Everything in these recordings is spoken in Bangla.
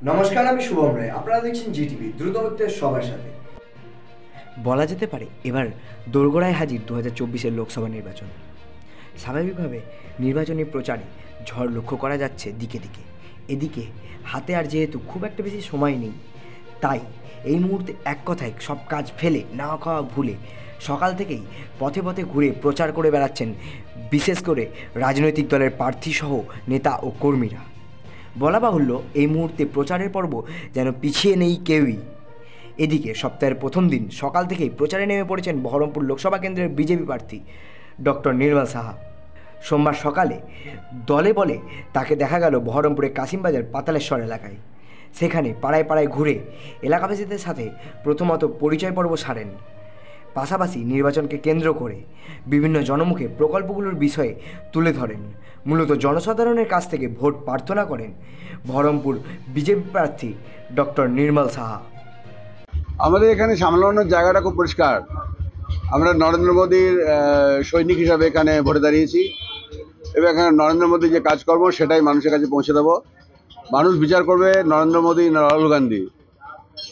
নমস্কার, আমি শুভম রায়। আপনারা দেখছেন জিটিভি, দ্রুত হচ্ছে সবার সাথে। বলা যেতে পারে এবার দোরগোড়ায় হাজির 2024-এর লোকসভা নির্বাচন। স্বাভাবিকভাবে নির্বাচনী প্রচারে ঝড় লক্ষ্য করা যাচ্ছে দিকে দিকে। এদিকে হাতে আর যেহেতু খুব একটা বেশি সময় নেই, তাই এই মুহূর্তে এক কথায় সব কাজ ফেলে না খাওয়া ভুলে সকাল থেকেই পথে পথে ঘুরে প্রচার করে বেড়াচ্ছেন বিশেষ করে রাজনৈতিক দলের প্রার্থীসহ নেতা ও কর্মীরা। বলা বাহুল্য, এই মুহূর্তে প্রচারের পর্ব যেন পিছিয়ে নেই কেউই। এদিকে সপ্তাহের প্রথম দিন সকাল থেকেই প্রচারে নেমে পড়েছেন বহরমপুর লোকসভা কেন্দ্রের বিজেপি প্রার্থী ডক্টর নির্মল সাহা। সোমবার সকালে দলে বলে তাকে দেখা গেল বহরমপুরের কাশিমবাজার পাতালেশ্বর এলাকায়। সেখানে পাড়ায় পাড়ায় ঘুরে এলাকাবাসীদের সাথে প্রথমত পরিচয় পর্ব সারেন, পাশাপাশি নির্বাচনকে কেন্দ্র করে বিভিন্ন জনমুখে প্রকল্পগুলোর বিষয়ে তুলে ধরেন। মূলত জনসাধারণের কাছ থেকে ভোট প্রার্থনা করেন বহরমপুর বিজেপি প্রার্থী ডক্টর নির্মল সাহা। আমাদের এখানে সামলানোর জায়গাটা খুব পরিষ্কার। আমরা নরেন্দ্র মোদীর সৈনিক হিসাবে এখানে ভোটে দাঁড়িয়েছি এবং এখানে নরেন্দ্র মোদী যে কাজকর্ম সেটাই মানুষের কাছে পৌঁছে দেবো। মানুষ বিচার করবে নরেন্দ্র মোদী না রাহুল গান্ধী,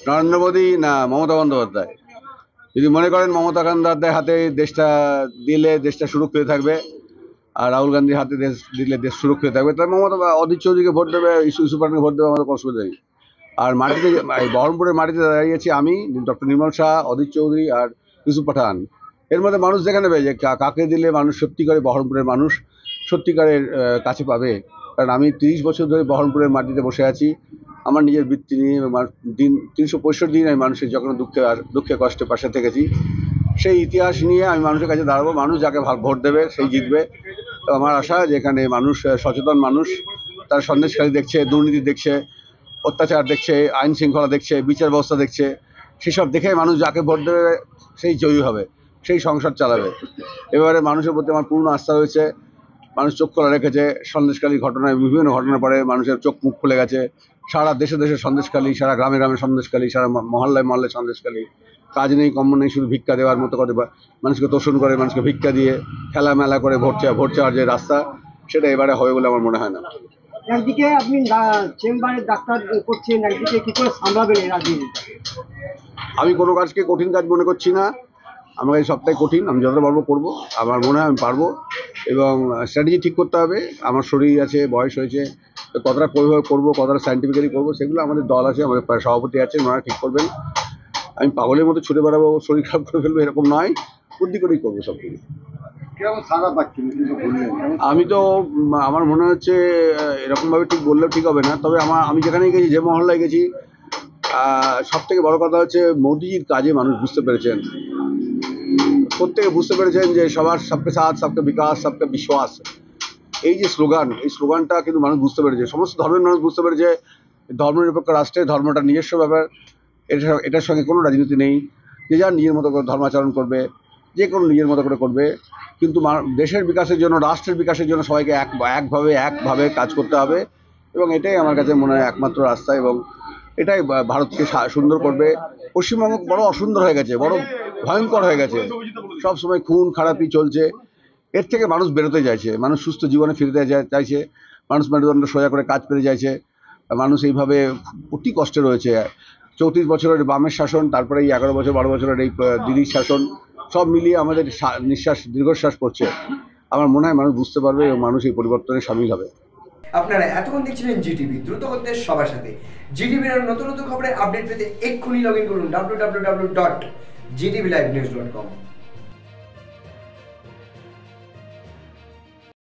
নরেন্দ্র মোদী না মমতা বন্দ্যোপাধ্যায়। যদি মনে করেন মমতা বন্দ্যোপাধ্যায়ের হাতে দেশটা দিলে দেশটা সুরক্ষিত থাকবে, আর রাহুল গান্ধীর হাতে দেশ দিলে দেশ সুরক্ষিত থাকবে, তাই মমতা অধীর চৌধুরীকে ভোট দেবে, ইউসুফ পাঠানকে ভোট দেবে, আমাদের কোনো অসুবিধা নেই। আর মাটিতে বহরমপুরের মাটিতে দাঁড়িয়েছি আমি, ডক্টর নির্মল শাহ, অধীর চৌধুরী আর ইউসুফ পাঠান। এর মধ্যে মানুষ দেখে নেবে যে কাকে দিলে মানুষ সত্যিকারে বহরমপুরের মানুষ সত্যিকারের কাছে পাবে। কারণ আমি 30 বছর ধরে বহরমপুরের মাটিতে বসে আছি। আমার নিজের বৃত্তি নিয়ে দিন 365 দিন আমি মানুষের যখন দুঃখে কষ্টে পাশে থেকেছি। সেই ইতিহাস নিয়ে আমি মানুষের কাছে দাঁড়াবো। মানুষ যাকে ভোট দেবে সেই জিতবে। তো আমার আশা যে এখানে মানুষ সচেতন মানুষ, তারা সন্দেশখালী দেখছে, দুর্নীতি দেখছে, অত্যাচার দেখছে, আইন শৃঙ্খলা দেখছে, বিচার ব্যবস্থা দেখছে। সেসব দেখে মানুষ যাকে ভোট দেবে সেই জয়ী হবে, সেই সংসদ চালাবে। এবারে মানুষের প্রতি আমার পূর্ণ আস্থা রয়েছে। মানুষ চোখ খোলা রেখেছে। সন্দেশখালী ঘটনায় বিভিন্ন ঘটনার পরে মানুষের চোখ মুখ খুলে গেছে। সারা দেশে দেশে সন্দেশখালী, সারা গ্রামে গ্রামে সন্দেশখালী, সারা মহল্লায় মহল্লায় সন্দেশখালী। কাজ নেই, কম্ম নেই, শুধু ভিক্ষা দেওয়ার মতো করে মানুষকে তোষণ করে, মানুষকে ভিক্ষা দিয়ে খেলামেলা করে ভোট চাওয়ার যে রাস্তা, সেটা এবারে হবে বলে আমার মনে হয় না। একদিকে আপনি চেম্বারে ডাক্তার করছেন, একদিকে কি করে সামলাবেন এই রাজনীতি? আমি কোনো কাজকে কঠিন কাজ মনে করছি না। আমার এই সবটাই কঠিন। আমি যতটা পারবো করবো। আমার মনে হয় আমি পারবো, এবং স্ট্র্যাটেজি ঠিক করতে হবে। আমার শরীর আছে, বয়স হয়েছে, তো কতটা কীভাবে করবো, কতটা সায়েন্টিফিক্যালি করবো, সেগুলো আমাদের দল আছে, আমাদের সভাপতি আছে, ওনারা ঠিক করবেন। আমি পাগলের মতো ছুটে বেড়াবো, শরীর খারাপ করে ফেলবো, এরকম নয়। বুদ্ধি করেই করবো সব কিছু। আমি তো আমার মনে হচ্ছে এরকমভাবে ঠিক বললেও ঠিক হবে না। তবে আমি যেখানেই গেছি, যে মহল্লায় গেছি, সব থেকে বড় কথা হচ্ছে মোদিজির কাজে মানুষ বুঝতে পেরেছেন, প্রত্যেকে বুঝতে পেরেছেন যে সবার সবকে সাথ, সবকে বিকাশ, সবকে বিশ্বাস, এই যে স্লোগান, এই স্লোগানটা কিন্তু মানুষ বুঝতে পেরেছে। সমস্ত ধর্মের মানুষ বুঝতে পেরেছে ধর্মনিরপেক্ষ রাষ্ট্রে ধর্মটা নিজস্ব ব্যাপার, এটার সঙ্গে কোনো রাজনীতি নেই। যে যার নিজের মতো করে ধর্মাচরণ করবে, যে কোনো নিজের মতো করে করবে, কিন্তু দেশের বিকাশের জন্য, রাষ্ট্রের বিকাশের জন্য সবাইকে একভাবে কাজ করতে হবে, এবং এটাই আমার কাছে মনে হয় একমাত্র রাস্তা, এবং এটাই ভারতকে সুন্দর করবে। পশ্চিমবঙ্গ বড় অসুন্দর হয়ে গেছে, বড় ভয়ঙ্কর হয়ে গেছে। সব সময় খুন খারাপি চলছে। এর থেকে মানুষ বেরোতে চাইছে, মানুষ সুস্থ জীবনে ফিরতে চাইছে, মানুষ মেরুদণ্ড সোজা করে কাজ পেতে চাইছে। মানুষ এইভাবে অতি কষ্টে রয়েছে। 34 বছরের বামের শাসন, তারপরে এই 11 বছর 12 বছরের এই দিদির শাসন, সব মিলিয়ে আমাদের দীর্ঘশ্বাস পড়ছে। আমার মনে হয় মানুষ বুঝতে পারবে এবং মানুষ এই পরিবর্তনে সামিল হবে। আপনারা এতক্ষণ দেখছিলেন জিটিভি, দ্রুত হচ্ছে সবার সাথে। জিটিভির নতুন নতুন খবরের আপডেট পেতে এক্ষুনি লগ ইন করুন www.gtvlivenews.com।